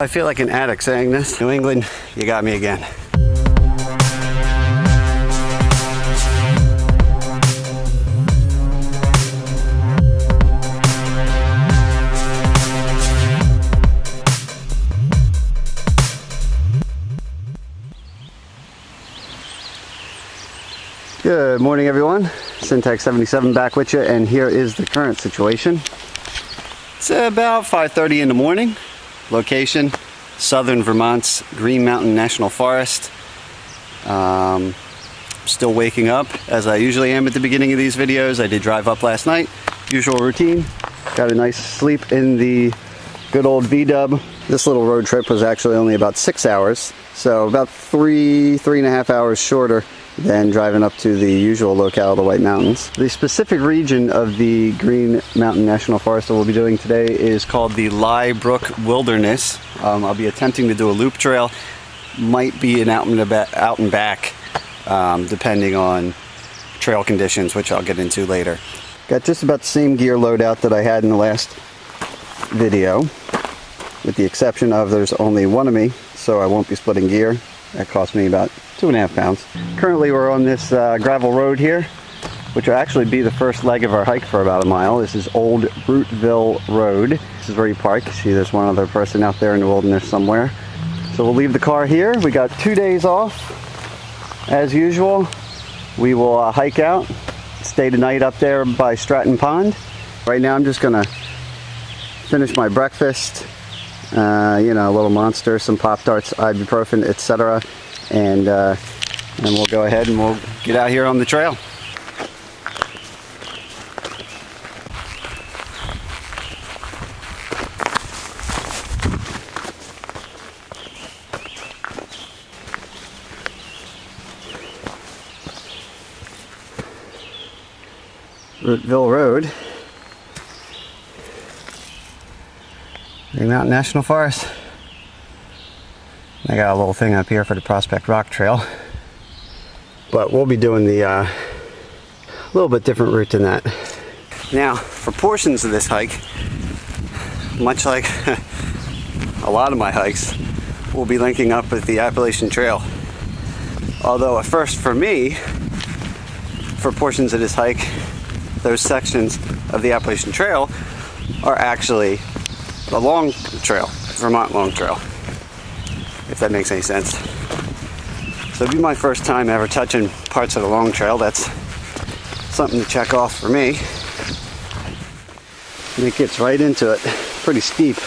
I feel like an addict saying this. New England, you got me again. Good morning, everyone. Syntax 77 back with you, and here is the current situation. It's about 5:30 in the morning. Location, southern Vermont's Green Mountain National Forest. Still waking up as I usually am at the beginning of these videos. I did drive up last night, usual routine. Got a nice sleep in the good old V-dub. This little road trip was actually only about 6 hours, so about three and a half hours shorter than driving up to the usual locale, the White Mountains. The specific region of the Green Mountain National Forest that we'll be doing today is called the Lye Brook Wilderness. I'll be attempting to do a loop trail. Might be an out and back, depending on trail conditions, which I'll get into later. Got just about the same gear loadout that I had in the last video, with the exception of there's only one of me, so I won't be splitting gear. That cost me about 2.5 pounds. Currently we're on this gravel road here, which will actually be the first leg of our hike for about a mile. This is Old Rootville Road. This is where you park. You see there's one other person out there in the wilderness somewhere. So we'll leave the car here. We got 2 days off. As usual, we will hike out, stay the night up there by Stratton Pond. Right now I'm just gonna finish my breakfast. You know, a little Monster, some Pop-Tarts, ibuprofen, etc. And we'll go ahead and we'll get out here on the trail. Rootville Road. Green Mountain National Forest. I got a little thing up here for the Prospect Rock Trail, but we'll be doing the little bit different route than that. Now, for portions of this hike, much like a lot of my hikes, we'll be linking up with the Appalachian Trail. Although at first for me, for portions of this hike, those sections of the Appalachian Trail are actually the long trail, Vermont long trail, if that makes any sense. So it'll be my first time ever touching parts of the long trail. That's something to check off for me. And it gets right into it, pretty steep,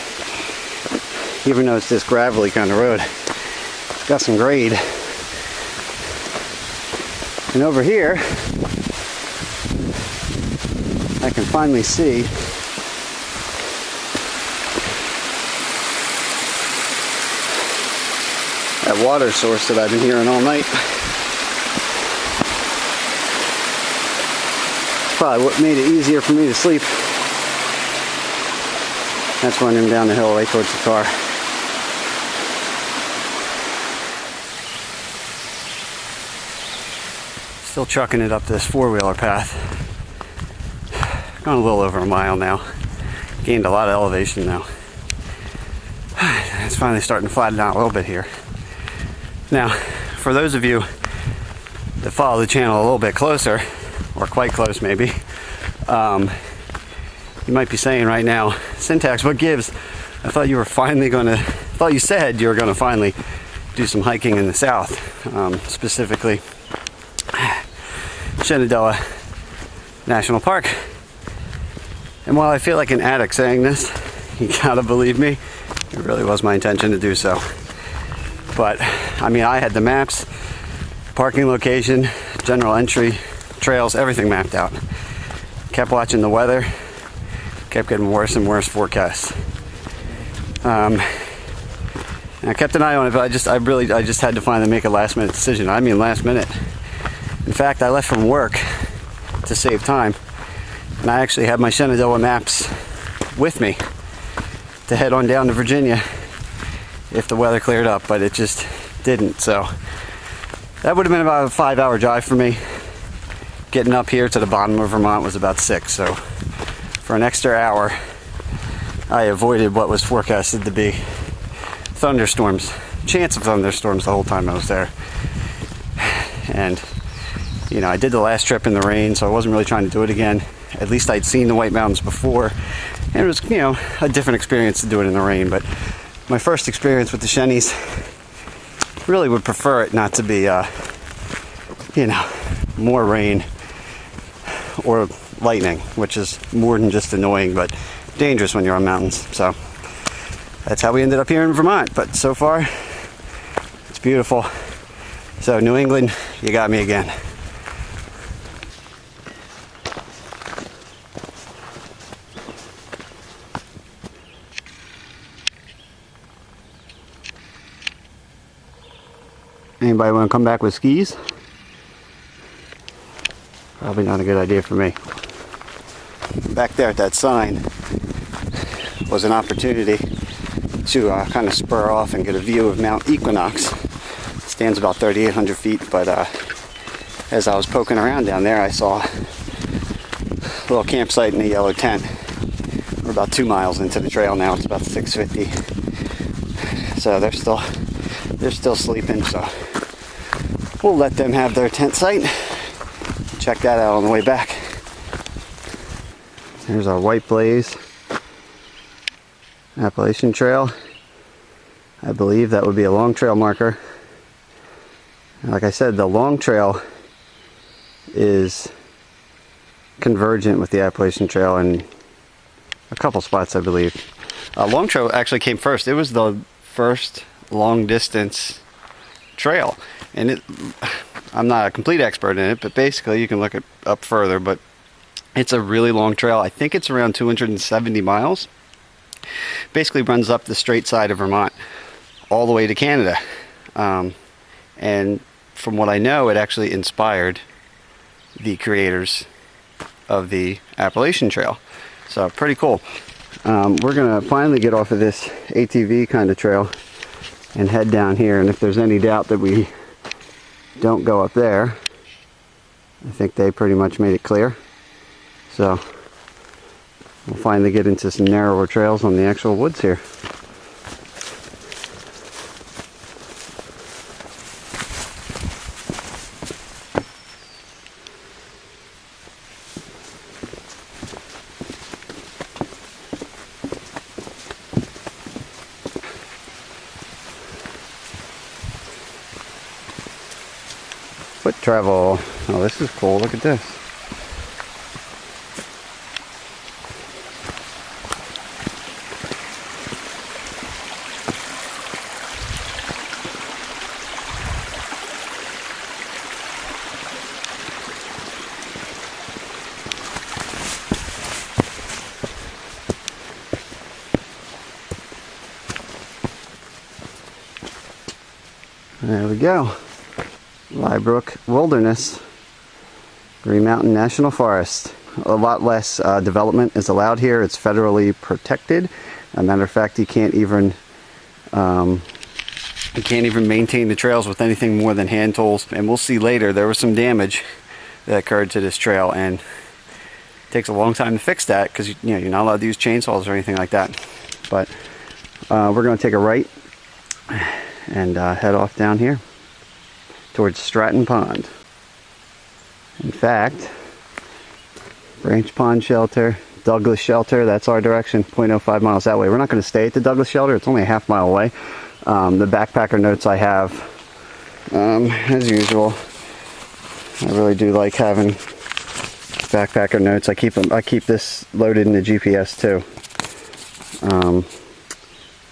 even though it's this gravelly kind of road. It's got some grade. And over here, I can finally see that water source that I've been hearing all night. Probably what made it easier for me to sleep. That's running down the hill right towards the car. Still trucking it up this four-wheeler path. Gone a little over a mile now. Gained a lot of elevation now. It's finally starting to flatten out a little bit here. Now, for those of you that follow the channel a little bit closer, or quite close maybe, you might be saying right now, Syntax, what gives? I thought you said you were gonna finally do some hiking in the south, specifically Shenandoah National Park. And while I feel like an addict saying this, you gotta believe me, it really was my intention to do so. But, I mean, I had the maps, parking location, general entry, trails, everything mapped out. Kept watching the weather, kept getting worse and worse forecasts. And I kept an eye on it, but I just had to finally make a last minute decision. I mean, last minute. In fact, I left from work to save time, and I actually had my Shenandoah maps with me to head on down to Virginia if the weather cleared up, but it just didn't. So that would have been about a 5-hour drive for me. Getting up here to the bottom of Vermont was about 6, so for an extra hour I avoided what was forecasted to be thunderstorms, chance of thunderstorms the whole time I was there. And you know, I did the last trip in the rain, so I wasn't really trying to do it again. At least I'd seen the White Mountains before, and it was, you know, a different experience to do it in the rain. But my first experience with the Shenies, really would prefer it not to be, you know, more rain or lightning, which is more than just annoying, but dangerous when you're on mountains. So that's how we ended up here in Vermont. But so far, it's beautiful. So New England, you got me again. Anybody want to come back with skis? Probably not a good idea for me. Back there at that sign was an opportunity to kind of spur off and get a view of Mount Equinox. It stands about 3,800 feet, but as I was poking around down there, I saw a little campsite in a yellow tent. We're about 2 miles into the trail now. It's about 6:50. So they're still sleeping, so we'll let them have their tent site. Check that out on the way back. There's our White Blaze Appalachian Trail. I believe that would be a long trail marker. Like I said, the long trail is convergent with the Appalachian Trail in a couple spots, I believe. Long trail actually came first. It was the first long distance trail, and I'm not a complete expert in it, but basically you can look it up further, but it's a really long trail. I think it's around 270 miles. Basically runs up the straight side of Vermont all the way to Canada. And from what I know, it actually inspired the creators of the Appalachian Trail. So pretty cool. We're gonna finally get off of this ATV kind of trail and head down here, and if there's any doubt that we don't go up there, I think they pretty much made it clear. So we'll finally get into some narrower trails on the actual woods here. Foot travel. Oh, this is cool. Look at this. There we go. Lye Brook Wilderness, Green Mountain National Forest. A lot less development is allowed here. It's federally protected. As a matter of fact, you can't even maintain the trails with anything more than hand tools. And we'll see later, there was some damage that occurred to this trail, and it takes a long time to fix that because you're not allowed to use chainsaws or anything like that. But we're going to take a right and head off down here towards Stratton Pond. In fact, Branch Pond Shelter, Douglas Shelter, that's our direction, 0.05 miles that way. We're not going to stay at the Douglas Shelter, it's only a half mile away. The backpacker notes I have, as usual, I really do like having backpacker notes. I keep this loaded in the GPS too.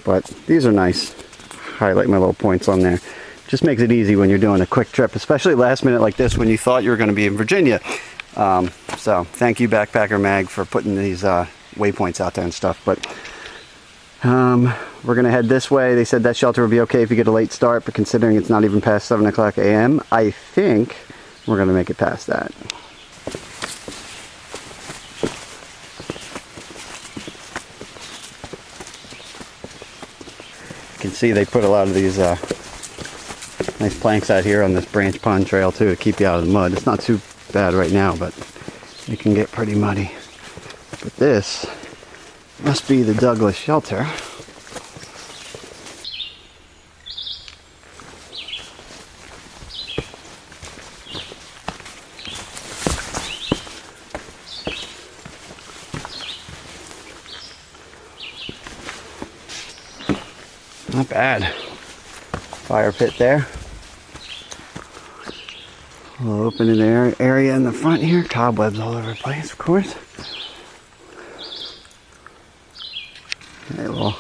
But these are nice. Highlight my little points on there. Just makes it easy when you're doing a quick trip, especially last minute like this when you thought you were going to be in Virginia. So thank you, Backpacker Mag, for putting these waypoints out there and stuff. But we're going to head this way. They said that shelter would be okay if you get a late start, but considering it's not even past 7 o'clock a.m., I think we're going to make it past that. You can see they put a lot of these nice planks out here on this Branch Pond Trail too to keep you out of the mud. It's not too bad right now, but it can get pretty muddy. But this must be the Douglas Shelter. Not bad. Fire pit there. A little open in the area in the front here. Cobwebs all over the place, of course. A little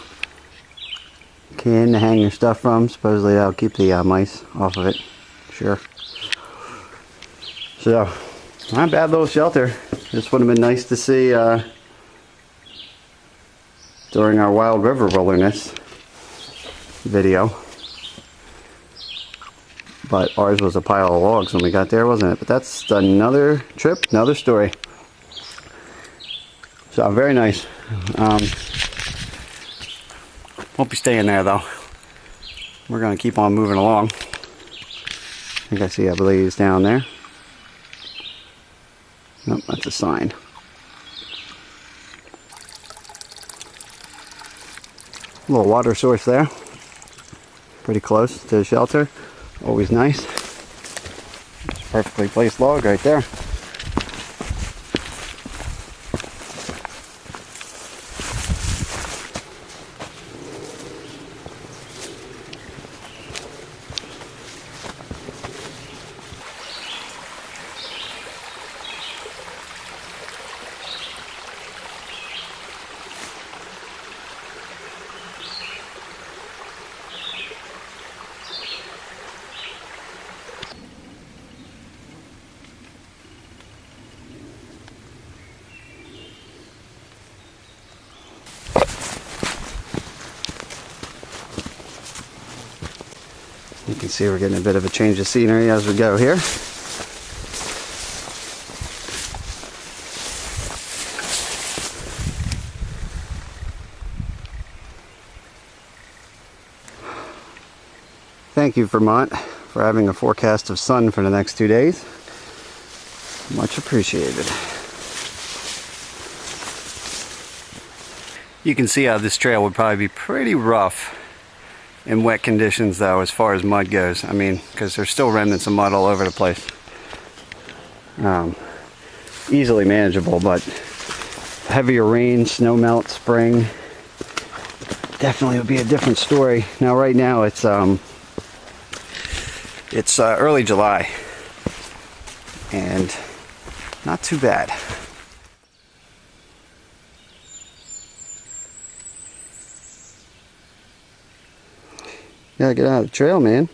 can to hang your stuff from. Supposedly that'll keep the mice off of it. Sure. So, not a bad little shelter. This would have been nice to see during our Wild River Wilderness video. But ours was a pile of logs when we got there, wasn't it? But that's another trip, another story. So, very nice. Won't be staying there though. We're going to keep on moving along. I think I see a blaze down there. Nope, that's a sign. A little water source there. Pretty close to the shelter. Always nice. Perfectly placed log right there. You can see we're getting a bit of a change of scenery as we go here. Thank you, Vermont, for having a forecast of sun for the next 2 days. Much appreciated. You can see how this trail would probably be pretty rough in wet conditions though, as far as mud goes. I mean, because there's still remnants of mud all over the place. Easily manageable, but heavier rain, snow melt, spring, definitely would be a different story. Now right now it's early July and not too bad. Gotta get out of the trail, man.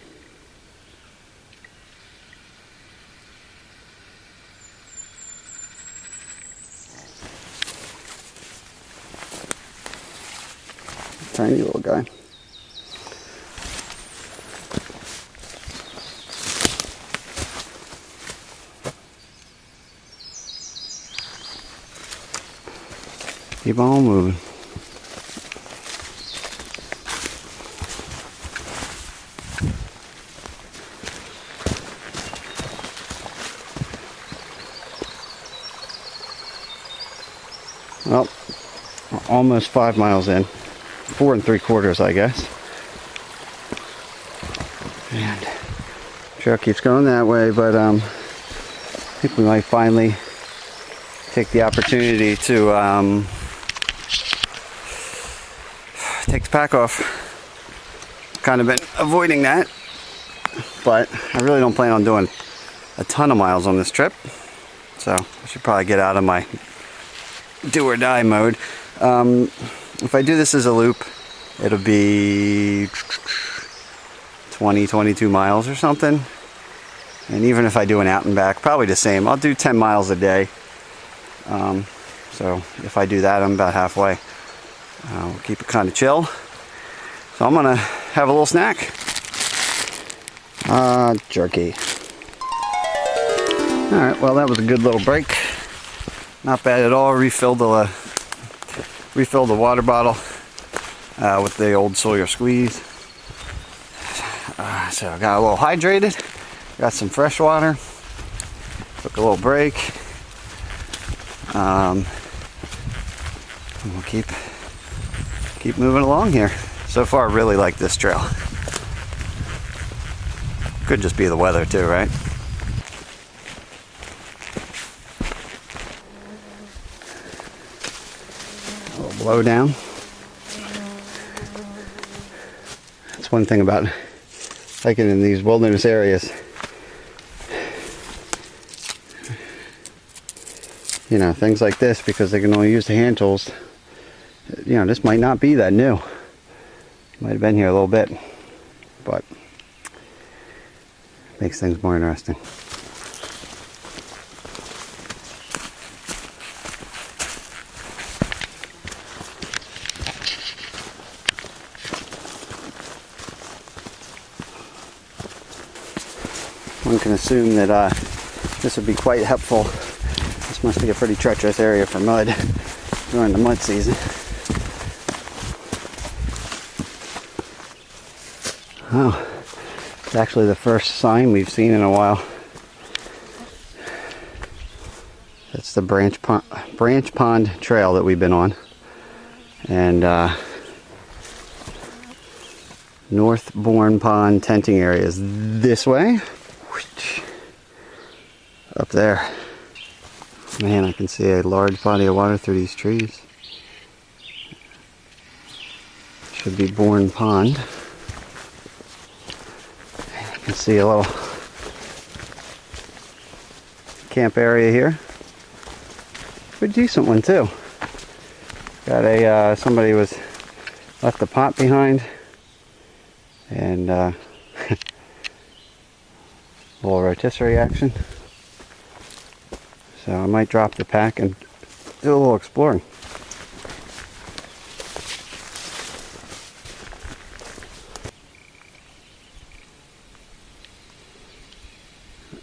Tiny little guy. Keep on moving. Well, we're almost 5 miles in. 4 3/4, I guess. And the trail keeps going that way, but I think we might finally take the opportunity to take the pack off. Kind of been avoiding that, but I really don't plan on doing a ton of miles on this trip, so I should probably get out of my do or die mode. If I do this as a loop, it'll be 22 miles or something. And even if I do an out and back, probably the same. I'll do 10 miles a day. So if I do that, I'm about halfway. We'll keep it kind of chill. So I'm gonna have a little snack. Jerky. Alright, well that was a good little break. Not bad at all. Refilled the water bottle with the old Sawyer squeeze. So I got a little hydrated. Got some fresh water. Took a little break. We'll keep moving along here. So far, I really like this trail. Could just be the weather too, right? A little blow down. one thing about hiking in these wilderness areas. You know, things like this, because they can only use the hand tools. You know, this might not be that new. Might have been here a little bit, but makes things more interesting. One can assume that this would be quite helpful. This must be a pretty treacherous area for mud during the mud season. Oh, it's actually the first sign we've seen in a while. That's the Branch Pond Trail that we've been on. And North Bourne Pond tenting area is this way. Up there. Man, I can see a large body of water through these trees. Should be Bourne Pond. I can see a little camp area here. Pretty decent one too. Got a somebody left the pot behind, and little rotisserie action. So I might drop the pack and do a little exploring.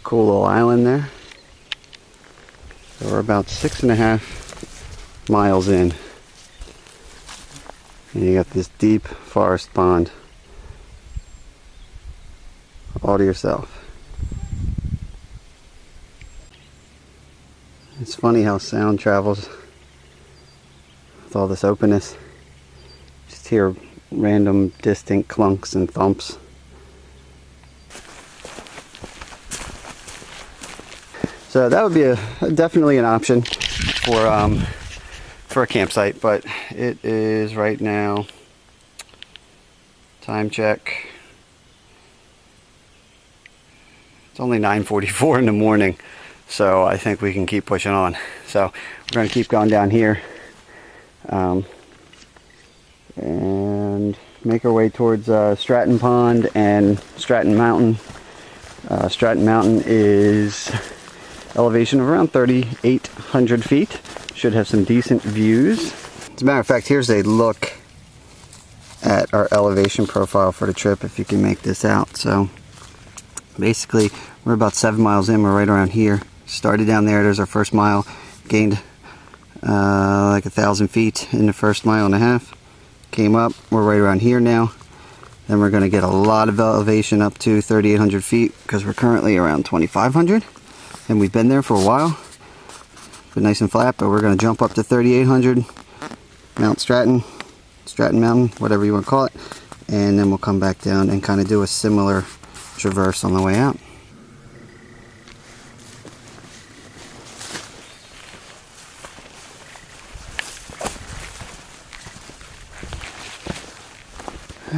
Cool little island there. So we're about 6.5 miles in. And you got this deep forest pond all to yourself. It's funny how sound travels with all this openness. Just hear random distant clunks and thumps. So that would be definitely an option for a campsite, but it is right now, time check, it's only 9:44 in the morning. So I think we can keep pushing on. So we're going to keep going down here and make our way towards Stratton Pond and Stratton Mountain. Stratton Mountain is elevation of around 3,800 feet. Should have some decent views. As a matter of fact, here's a look at our elevation profile for the trip, if you can make this out. So basically, we're about 7 miles in. We're right around here. Started down there's our first mile, gained like 1,000 feet in the first mile and a half, came up, we're right around here now. Then we're going to get a lot of elevation up to 3,800 feet because we're currently around 2,500, and we've been there for a while. Been nice and flat, but we're going to jump up to 3,800, Mount Stratton, Stratton Mountain, whatever you want to call it, and then we'll come back down and kind of do a similar traverse on the way out.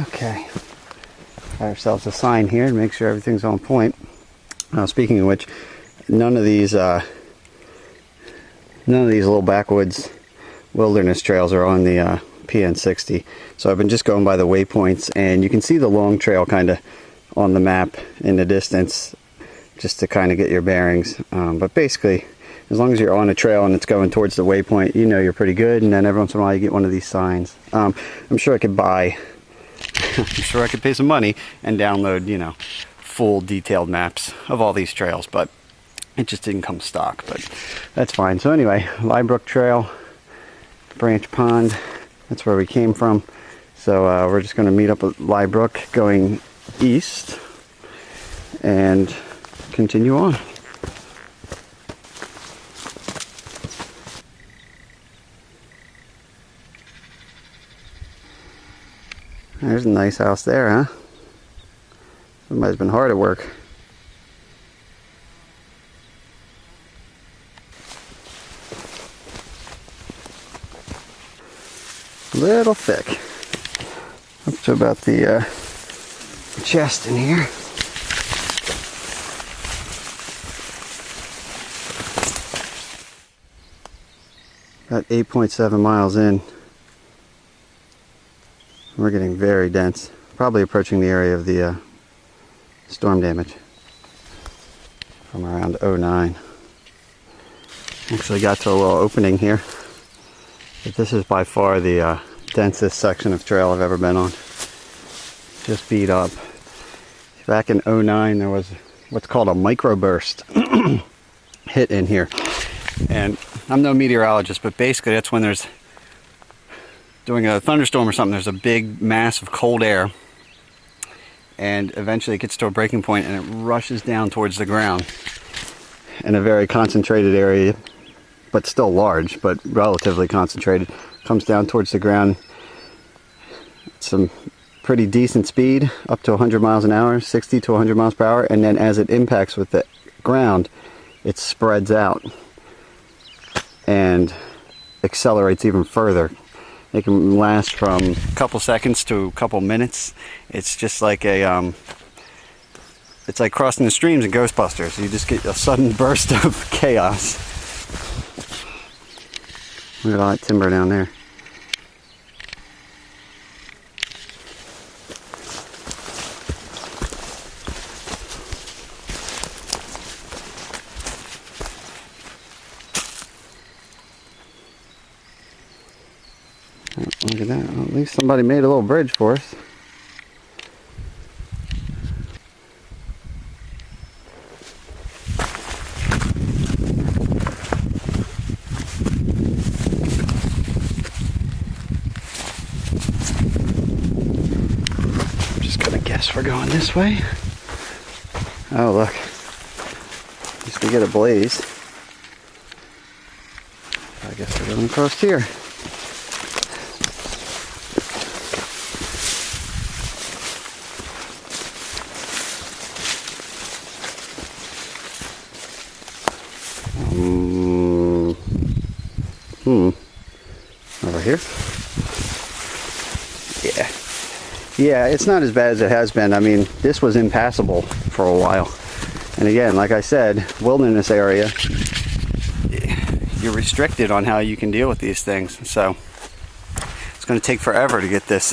Okay, got ourselves a sign here to make sure everything's on point. Speaking of which, none of these little backwoods wilderness trails are on the PN60. So I've been just going by the waypoints, and you can see the long trail kind of on the map in the distance, just to kind of get your bearings. But basically, as long as you're on a trail and it's going towards the waypoint, you know you're pretty good. And then every once in a while you get one of these signs. I'm sure I could I'm sure I could pay some money and download, you know, full detailed maps of all these trails, but it just didn't come stock, but that's fine. So anyway, Lye Brook Trail, Branch Pond, that's where we came from. So we're just going to meet up at Lye Brook going east and continue on. There's a nice house there, huh? Somebody's been hard at work. A little thick. Up to about the chest in here. About 8.7 miles in. We're getting very dense. Probably approaching the area of the storm damage from around 09. Actually got to a little opening here. But this is by far the densest section of trail I've ever been on. Just beat up. Back in 09 there was what's called a microburst hit in here. And I'm no meteorologist, but basically that's when there's doing a thunderstorm or something, there's a big mass of cold air, and eventually it gets to a breaking point and it rushes down towards the ground in a very concentrated area, but still large, but relatively concentrated. Comes down towards the ground at some pretty decent speed, up to 100 miles an hour, 60 to 100 miles per hour, and then as it impacts with the ground, it spreads out and accelerates even further. It can last from a couple seconds to a couple minutes. It's just like a, it's like crossing the streams in Ghostbusters. You just get a sudden burst of chaos. Look at all that timber down there. Look at that. Well, at least somebody made a little bridge for us. I'm just gonna guess we're going this way. Oh, look. At least we get a blaze. I guess we're going across here. Over here. Yeah, it's not as bad as it has been. I mean, this was impassable for a while. And again, like I said, wilderness area, you're restricted on how you can deal with these things. So it's going to take forever to get this,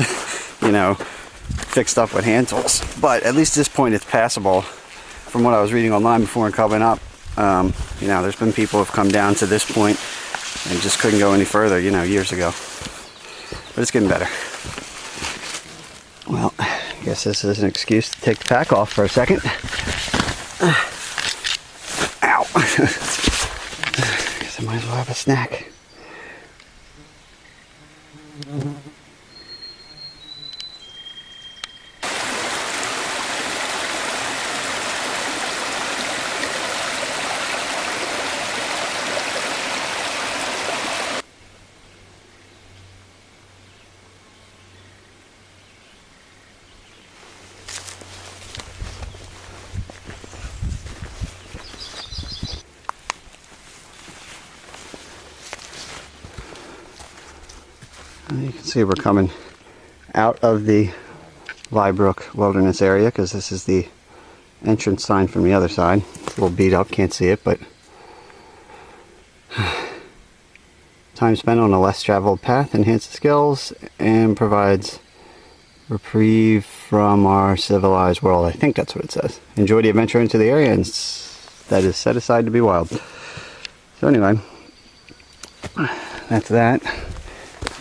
you know, fixed up with hand tools. But at least at this point it's passable. From what I was reading online before and coming up, you know, there's been people who have come down to this point and just couldn't go any further, you know, years ago. But it's getting better. Well, I guess this is an excuse to take the pack off for a second. Ow. Guess I might as well have a snack. You can see we're coming out of the Lye Brook Wilderness area because this is the entrance sign from the other side. It's a little beat up, can't see it, but time spent on a less traveled path enhances skills and provides reprieve from our civilized world. I think that's what it says. Enjoy the adventure into the area and that is set aside to be wild. So anyway, that's that.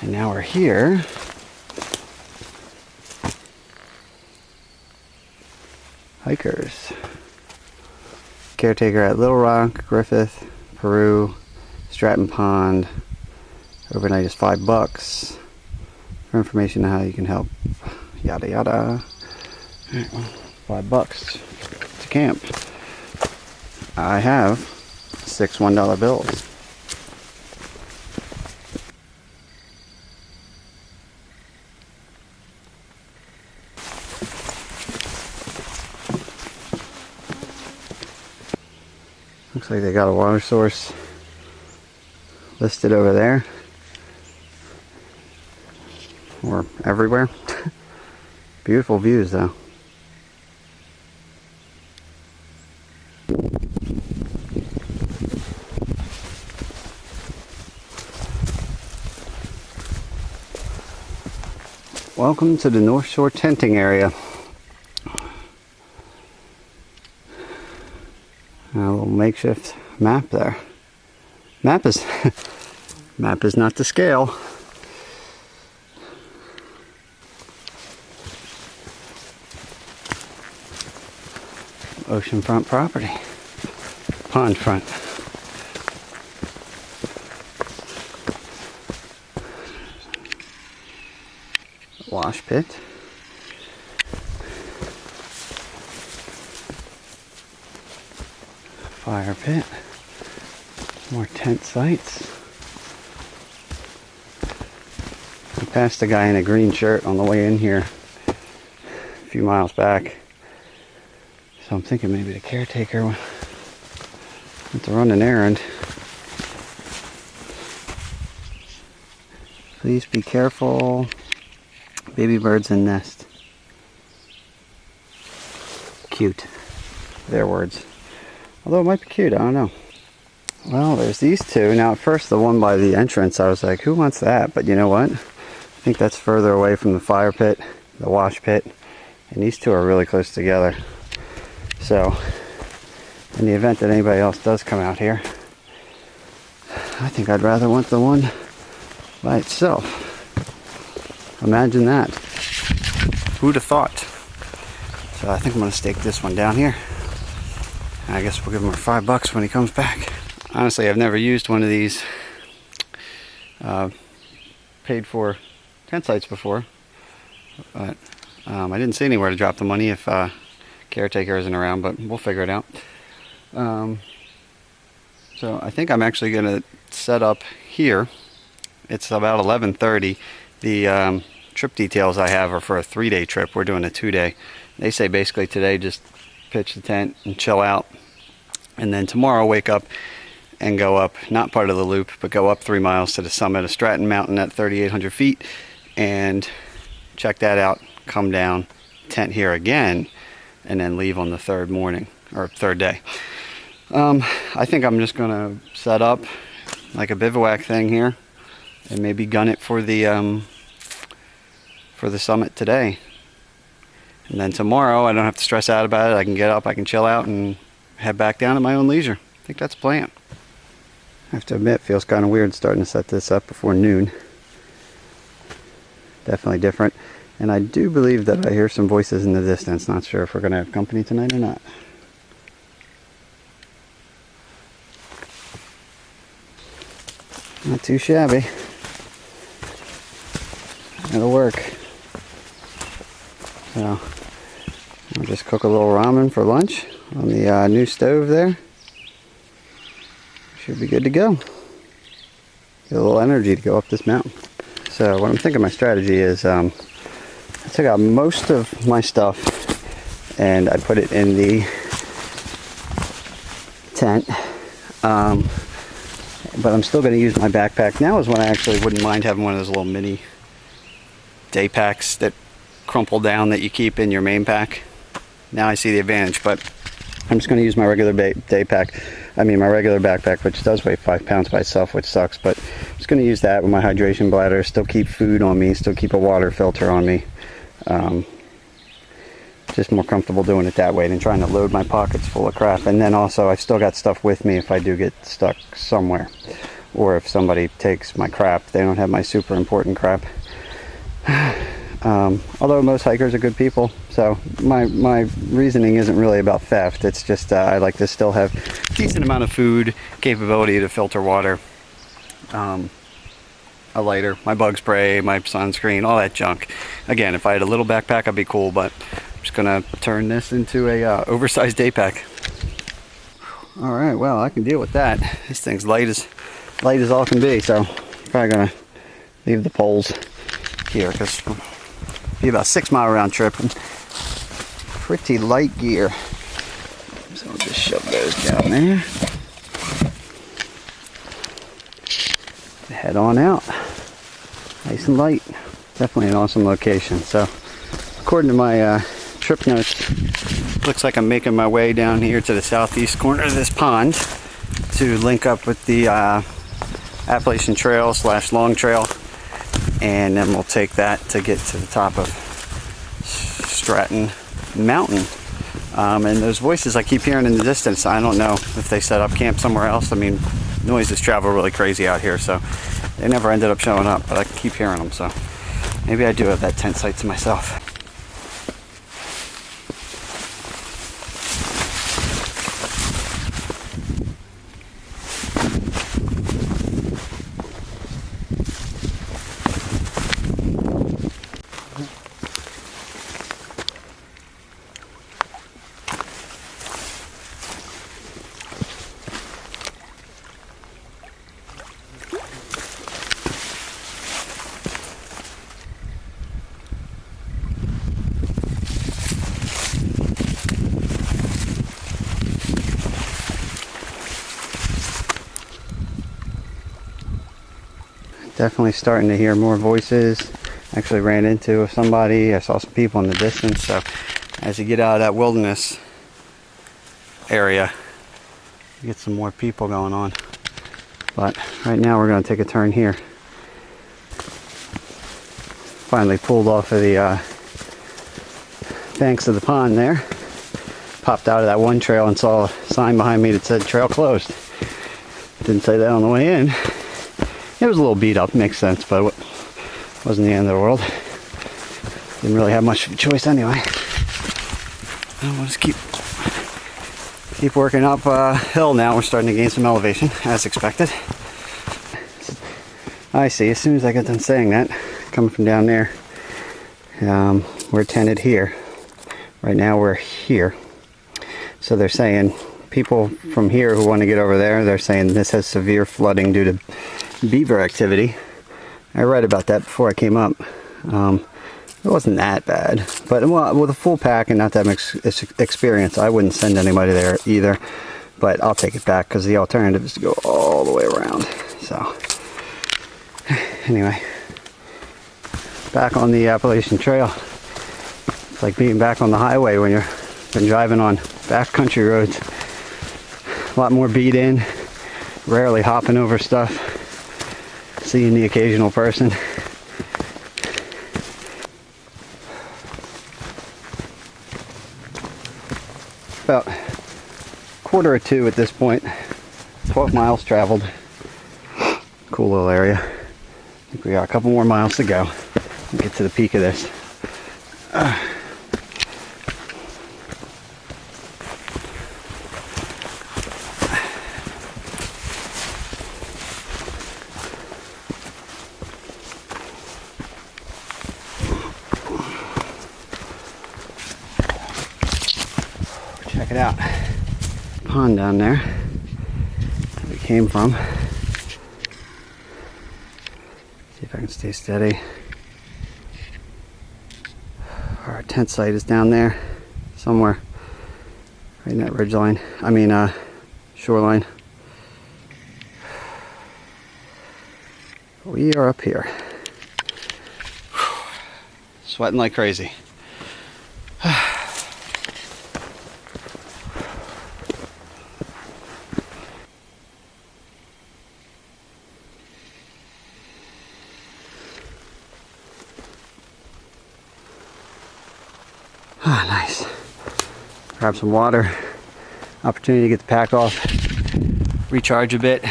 And now we're here. Hikers. Caretaker at Little Rock, Griffith, Peru, Stratton Pond. Overnight is $5. For information on how you can help. Yada yada. Alright, well, $5 to camp. I have 6 $1 bills. Looks like they got a water source listed over there, or everywhere. Beautiful views though. Welcome to the North Shore tenting area. A little makeshift map there. Map is not to scale. Oceanfront property. Pond front. Wash pit. Fire pit. More tent sites. I passed a guy in a green shirt on the way in here a few miles back. So I'm thinking maybe the caretaker went to run an errand. Please be careful. Baby birds in nest. Cute. Their words. Although it might be cute, I don't know. Well, there's these two. Now at first the one by the entrance, I was like, who wants that? But you know what? I think that's further away from the fire pit, the wash pit. And these two are really close together. So, in the event that anybody else does come out here, I think I'd rather want the one by itself. Imagine that. Who'd have thought? So I think I'm going to stake this one down here. And I guess we'll give him $5 when he comes back. Honestly, I've never used one of these paid for tent sites before. But I didn't see anywhere to drop the money if caretaker isn't around, but we'll figure it out. So I think I'm actually going to set up here. It's about 11:30. The trip details I have are for a 3-day trip. We're doing a 2-day. They say basically today just pitch the tent and chill out, and then tomorrow wake up and go up, not part of the loop, but go up 3 miles to the summit of Stratton Mountain at 3,800 feet and check that out, come down, tent here again, and then leave on the third day. I think I'm just gonna set up like a bivouac thing here and maybe gun it for the summit today. And then tomorrow I don't have to stress out about it. I can get up, I can chill out and head back down at my own leisure. I think that's the plan. I have to admit, it feels kind of weird starting to set this up before noon. Definitely different. And I do believe that I hear some voices in the distance. Not sure if we're going to have company tonight or not. Not too shabby. It'll work. So, I'll just cook a little ramen for lunch on the new stove there. Should be good to go. Get a little energy to go up this mountain. So what I'm thinking my strategy is, I took out most of my stuff and I put it in the tent. But I'm still going to use my backpack. Now is when I actually wouldn't mind having one of those little mini day packs that crumple down that you keep in your main pack. Now I see the advantage, but I'm just going to use my regular my regular backpack, which does weigh 5 pounds by itself, which sucks, but I'm just going to use that with my hydration bladder, still keep food on me, still keep a water filter on me. Just more comfortable doing it that way than trying to load my pockets full of crap. And then also I've still got stuff with me if I do get stuck somewhere, or if somebody takes my crap. They don't have my super important crap. Although most hikers are good people, so my reasoning isn't really about theft. It's just I like to still have a decent amount of food, capability to filter water, a lighter, my bug spray, my sunscreen, all that junk. Again, if I had a little backpack I'd be cool, but I'm just gonna turn this into a oversized day pack. All right, well, I can deal with that. This thing's light as all can be, so I'm probably gonna leave the poles here because it'll be about 6 mile round trip and pretty light gear. So I'll just shove those down there. Head on out. Nice and light. Definitely an awesome location. So according to my trip notes, looks like I'm making my way down here to the southeast corner of this pond to link up with the Appalachian Trail / Long Trail and then we'll take that to get to the top of Stratton Mountain. And those voices I keep hearing in the distance, I don't know if they set up camp somewhere else. I mean, noises travel really crazy out here, so they never ended up showing up, but I keep hearing them, so maybe I do have that tent site to myself. Definitely starting to hear more voices. Actually ran into somebody. I saw some people in the distance. So as you get out of that wilderness area, you get some more people going on. But right now we're going to take a turn here. Finally pulled off of the banks of the pond there. Popped out of that one trail and saw a sign behind me that said trail closed. Didn't say that on the way in. It was a little beat up, makes sense, but it wasn't the end of the world. Didn't really have much of a choice anyway. We'll just keep working up hill now. We're starting to gain some elevation, as expected. I see, as soon as I got done saying that, coming from down there, we're tented here. Right now we're here. So they're saying, people from here who want to get over there, they're saying this has severe flooding due to beaver activity. I read about that before I came up. It wasn't that bad, but well, with a full pack and not that much experience, I wouldn't send anybody there either. But I'll take it back because the alternative is to go all the way around. So anyway, back on the Appalachian Trail. It's like being back on the highway when you've been driving on backcountry roads. A lot more beat in, rarely hopping over stuff. Seeing the occasional person. About 1:45 at this point. 12 miles traveled. Cool little area. I think we got a couple more miles to go. We'll get to the peak of this. Check it out. Pond down there that we came from. See if I can stay steady. Our tent site is down there somewhere. Right in that ridge line. I mean shoreline. We are up here. Sweating like crazy. Ah, nice. Grab some water. Opportunity to get the pack off. Recharge a bit.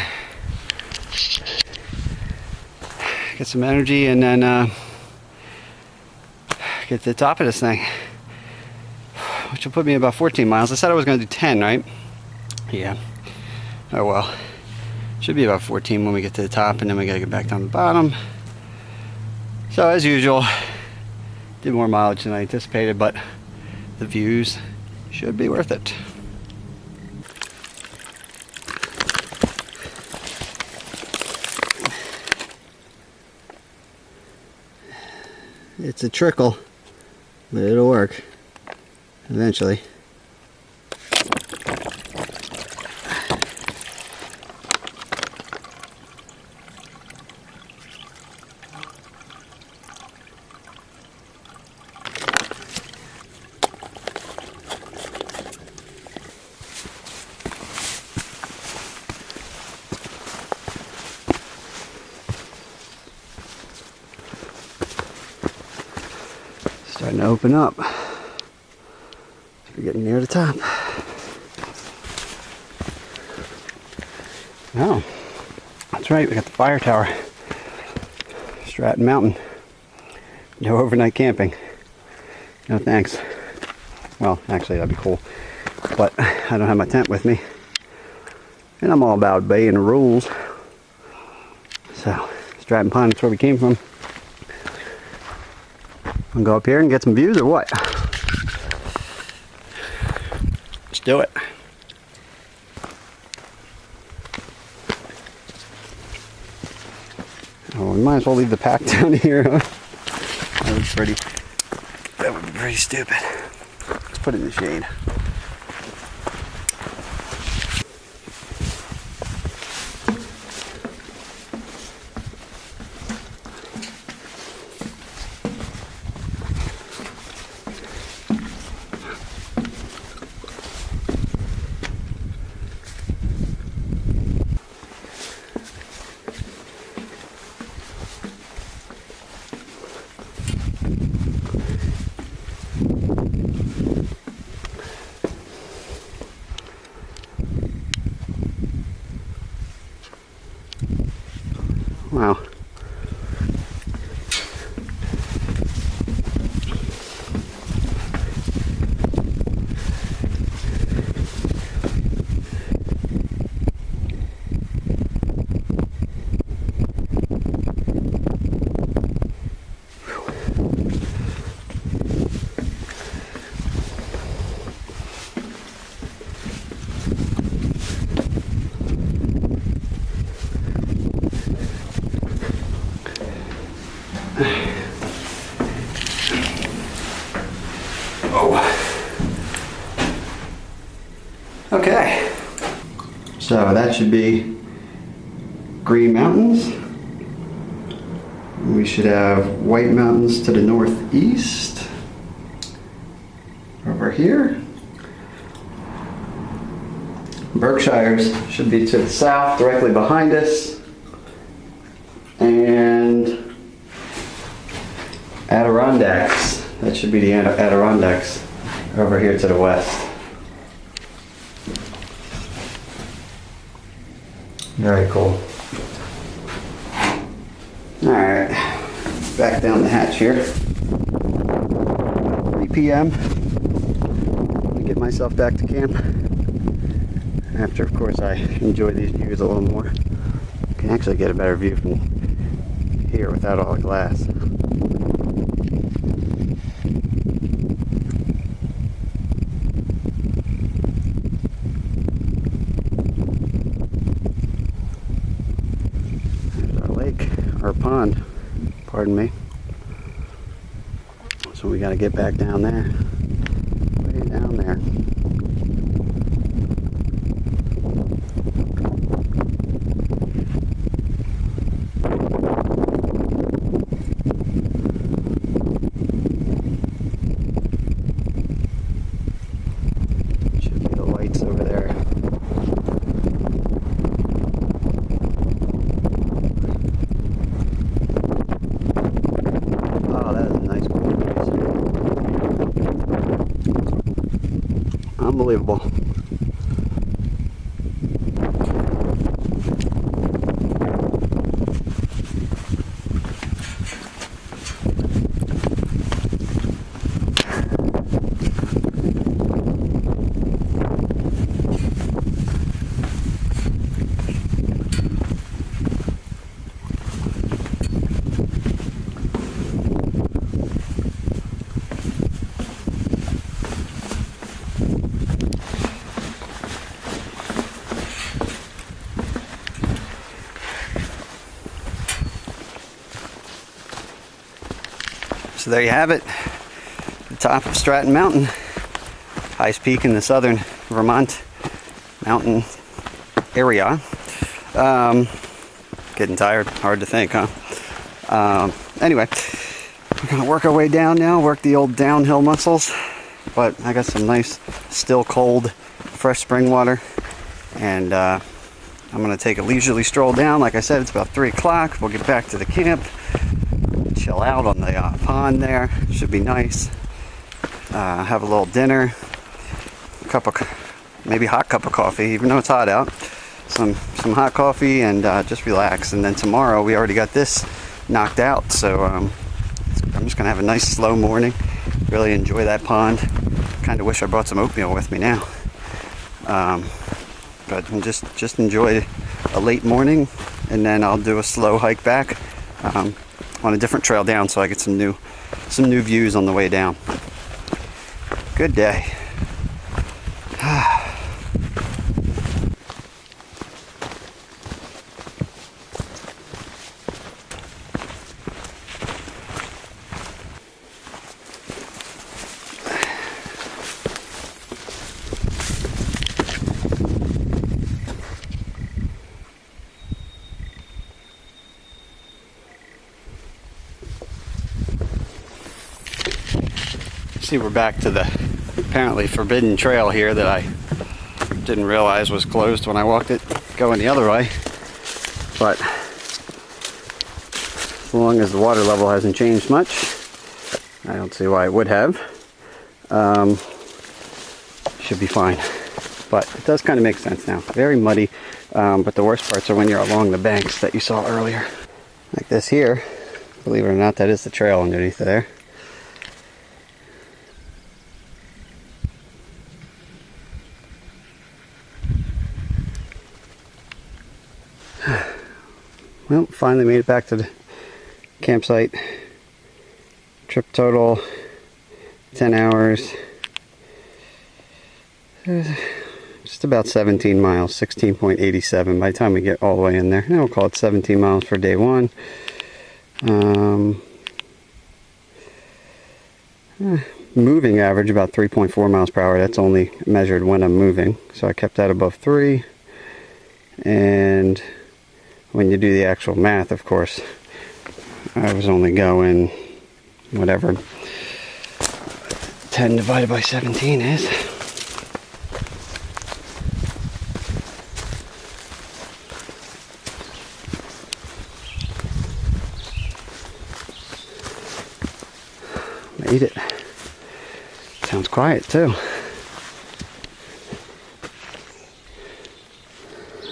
Get some energy and then get to the top of this thing. Which will put me about 14 miles. I said I was going to do 10, right? Yeah. Oh well. Should be about 14 when we get to the top, and then we got to get back down the bottom. So as usual, did more mileage than I anticipated, but the views should be worth it. It's a trickle, but it'll work eventually. Starting to open up. We're getting near the top. Oh, that's right, we got the fire tower. Stratton Mountain. No overnight camping. No thanks. Well, actually that'd be cool. But I don't have my tent with me. And I'm all about obeying the rules. So, Stratton Pond, that's where we came from. I'll go up here and get some views or what? Let's do it. Oh, we might as well leave the pack down here, huh? That would be pretty stupid. Let's put it in the shade. Wow. Okay, so that should be Green Mountains. We should have White Mountains to the northeast, over here. Berkshires should be to the south, directly behind us. And Adirondacks, that should be the Adirondacks over here to the west. Very cool. Alright, back down the hatch here. 3 p.m. Let me get myself back to camp. After, of course, I enjoy these views a little more. I can actually get a better view from here without all the glass. Or pond, pardon me. So we got to get back down there, way down there. Should be the lights over there. Unbelievable. So there you have it, the top of Stratton Mountain, highest peak in the southern Vermont mountain area. Getting tired, hard to think, huh? Anyway, we're gonna work our way down now, work the old downhill muscles, but I got some nice, still cold, fresh spring water, and I'm gonna take a leisurely stroll down. Like I said, it's about 3 o'clock. We'll get back to the camp, chill out on the pond there. Should be nice. have a little dinner, maybe hot cup of coffee, even though it's hot out. Some hot coffee and just relax. And then tomorrow we already got this knocked out, so I'm just gonna have a nice slow morning. Really enjoy that pond. Kind of wish I brought some oatmeal with me now, but just enjoy a late morning, and then I'll do a slow hike back on a different trail down, so I get some new views on the way down. Good day. See, we're back to the apparently forbidden trail here that I didn't realize was closed when I walked it going the other way. But as long as the water level hasn't changed much, I don't see why it would have. Should be fine. But it does kind of make sense now. Very muddy, but the worst parts are when you're along the banks that you saw earlier. Like this here, believe it or not, that is the trail underneath there. Well, finally made it back to the campsite. Trip total 10 hours. Just about 17 miles, 16.87 by the time we get all the way in there. Now we'll call it 17 miles for day one. Moving average about 3.4 miles per hour. That's only measured when I'm moving, so I kept that above 3. And when you do the actual math, of course, I was only going whatever 10 divided by 17 is. Made it. Sounds quiet too.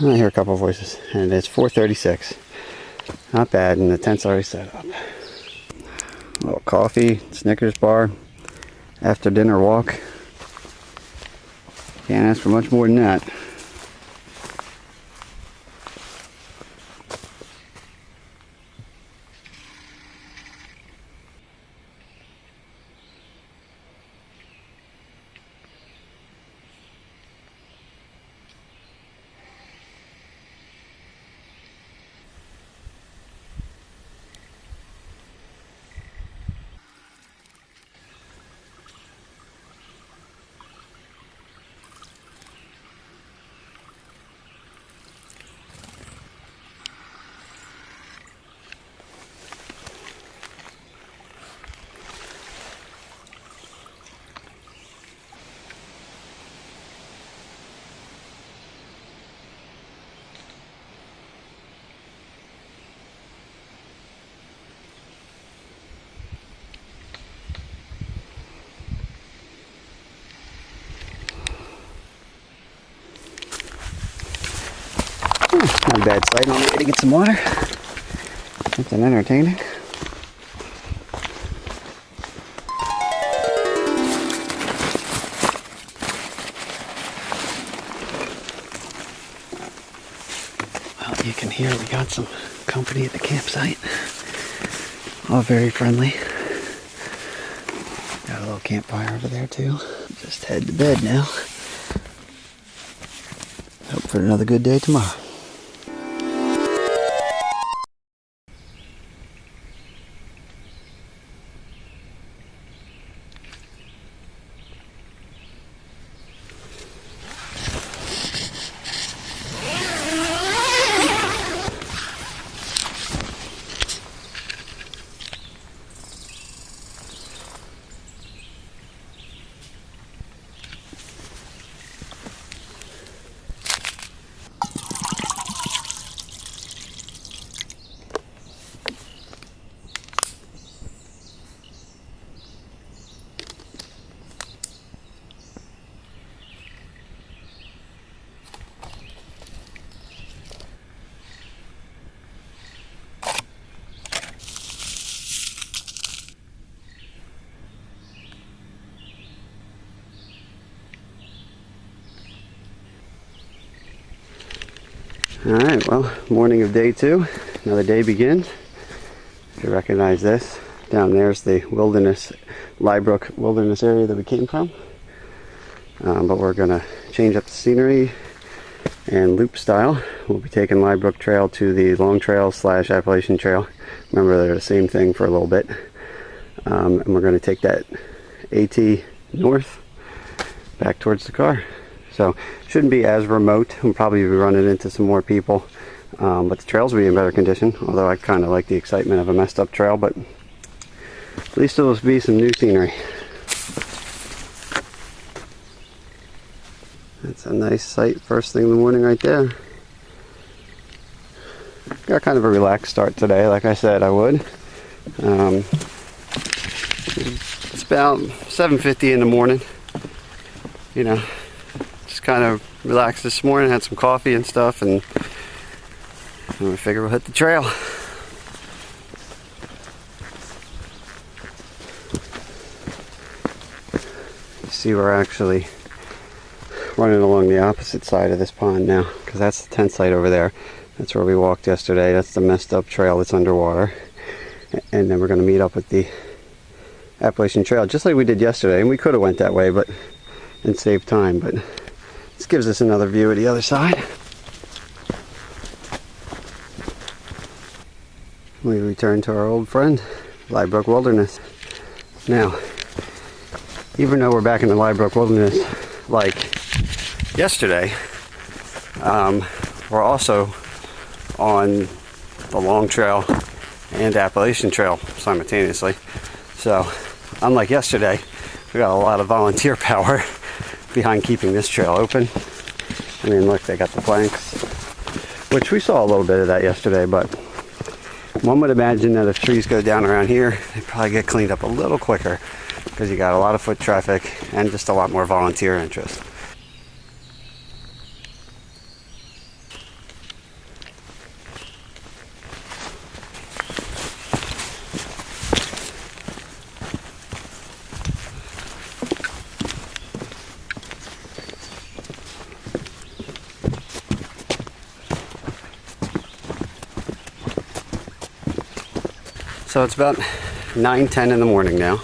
I hear a couple of voices, and it's 4:36. Not bad, and the tent's already set up. A little coffee, Snickers bar, after dinner walk. Can't ask for much more than that. Not a bad sight on the way to get some water. Something entertaining. Well, you can hear we got some company at the campsite. All very friendly. Got a little campfire over there too. Just head to bed now. Hope for another good day tomorrow. Alright, well, morning of day 2. Another day begins. If you recognize this, down there's the wilderness, Lye Brook Wilderness area that we came from. But we're going to change up the scenery and loop style. We'll be taking Lye Brook Trail to the Long Trail / Appalachian Trail. Remember, they're the same thing for a little bit. And we're going to take that AT north back towards the car. So shouldn't be as remote. We'll probably be running into some more people, but the trails will be in better condition, although I kind of like the excitement of a messed up trail, but at least there will be some new scenery. That's a nice sight first thing in the morning right there. Got kind of a relaxed start today, like I said I would. It's about 7:50 in the morning. You know, just kind of relaxed this morning, had some coffee and stuff, and we figure we'll hit the trail. You see, we're actually running along the opposite side of this pond now, because that's the tent site over there. That's where we walked yesterday. That's the messed up trail that's underwater. And then we're going to meet up with the Appalachian Trail, just like we did yesterday. And we could have went that way, but and save time, but this gives us another view of the other side. We return to our old friend, Lye Brook Wilderness. Now, even though we're back in the Lye Brook Wilderness like yesterday, we're also on the Long Trail and Appalachian Trail simultaneously. So, unlike yesterday, we got a lot of volunteer power behind keeping this trail open. I mean, look, they got the planks, which we saw a little bit of that yesterday, but one would imagine that if trees go down around here, they probably get cleaned up a little quicker, because you got a lot of foot traffic and just a lot more volunteer interest. So it's about 9:10 in the morning now.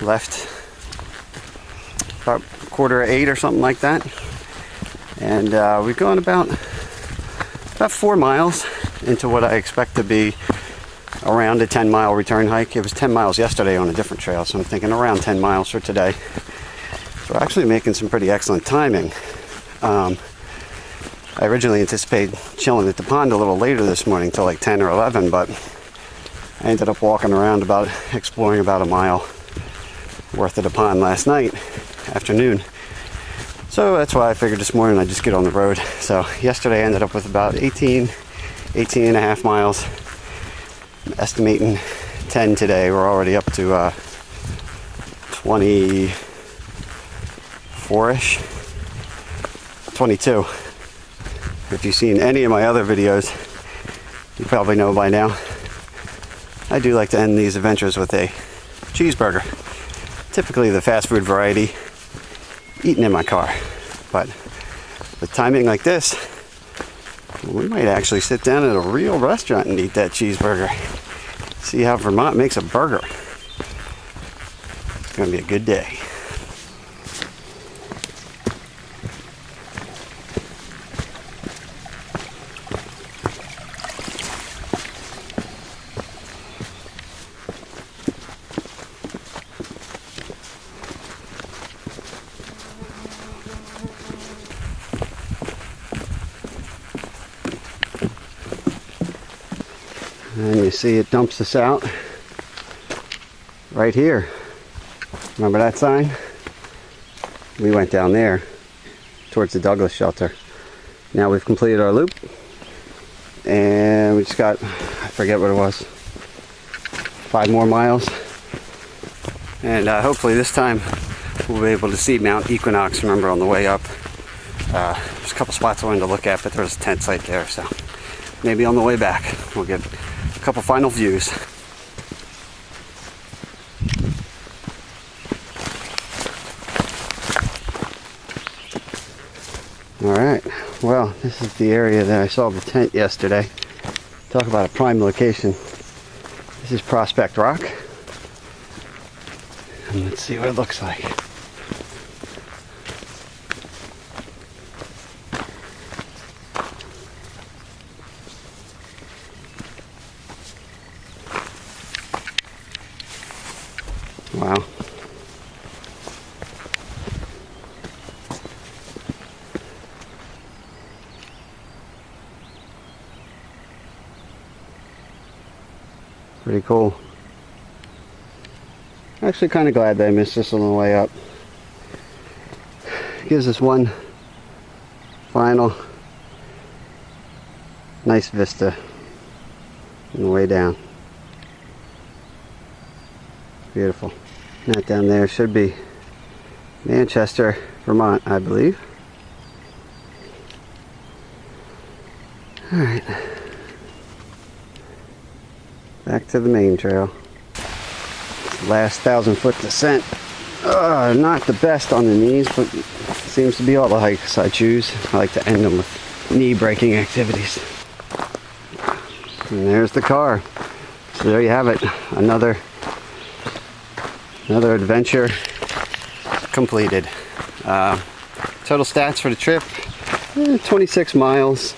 Left about 7:45 or something like that, and we've gone about 4 miles into what I expect to be around a 10-mile return hike. It was 10 miles yesterday on a different trail, so I'm thinking around 10 miles for today. So we're actually making some pretty excellent timing. I originally anticipated chilling at the pond a little later this morning, till like 10 or 11, but I ended up walking around exploring about a mile worth of the pond last night, afternoon. So that's why I figured this morning I'd just get on the road. So yesterday I ended up with about 18 and a half miles. I'm estimating 10 today. We're already up to 24-ish, 22. If you've seen any of my other videos, you probably know by now, I do like to end these adventures with a cheeseburger. Typically the fast food variety, eaten in my car. But with timing like this, we might actually sit down at a real restaurant and eat that cheeseburger. See how Vermont makes a burger. It's going to be a good day. And you see it dumps us out right here. Remember that sign? We went down there towards the Douglas shelter. Now we've completed our loop, and we just got, I forget what it was, 5 more miles. And hopefully this time we'll be able to see Mount Equinox. Remember, on the way up, there's a couple spots I wanted to look at, but there was a tent site there, so maybe on the way back we'll get a couple final views. All right, well, this is the area that I saw the tent yesterday. Talk about a prime location. This is Prospect Rock. And let's see what it looks like. Wow. Pretty cool. Actually kind of glad that I missed this on the way up. Gives us one final nice vista on the way down. Beautiful. That down there should be Manchester, Vermont, I believe. Alright. Back to the main trail. Last 1,000-foot descent. Not the best on the knees, but seems to be all the hikes I choose. I like to end them with knee-breaking activities. And there's the car. So there you have it. Another adventure completed. Total stats for the trip: 26 miles.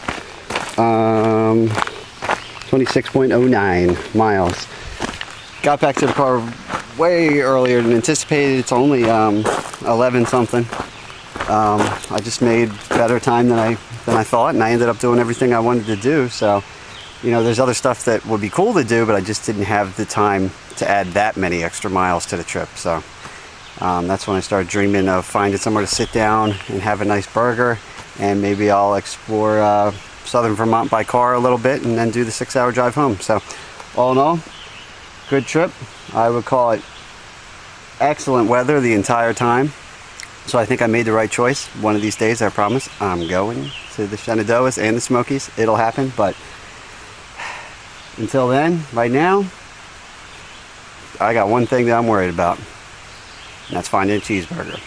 26.09 miles. Got back to the car way earlier than anticipated. It's only 11 something. I just made better time than I thought, and I ended up doing everything I wanted to do. So, you know, there's other stuff that would be cool to do, but I just didn't have the time to add that many extra miles to the trip. So that's when I started dreaming of finding somewhere to sit down and have a nice burger, and maybe I'll explore southern Vermont by car a little bit and then do the 6-hour drive home. So all in all, good trip. I would call it excellent weather the entire time. So I think I made the right choice. One of these days, I promise, I'm going to the Shenandoahs and the Smokies. It'll happen, but until then, right now, I got one thing that I'm worried about, and that's finding a cheeseburger.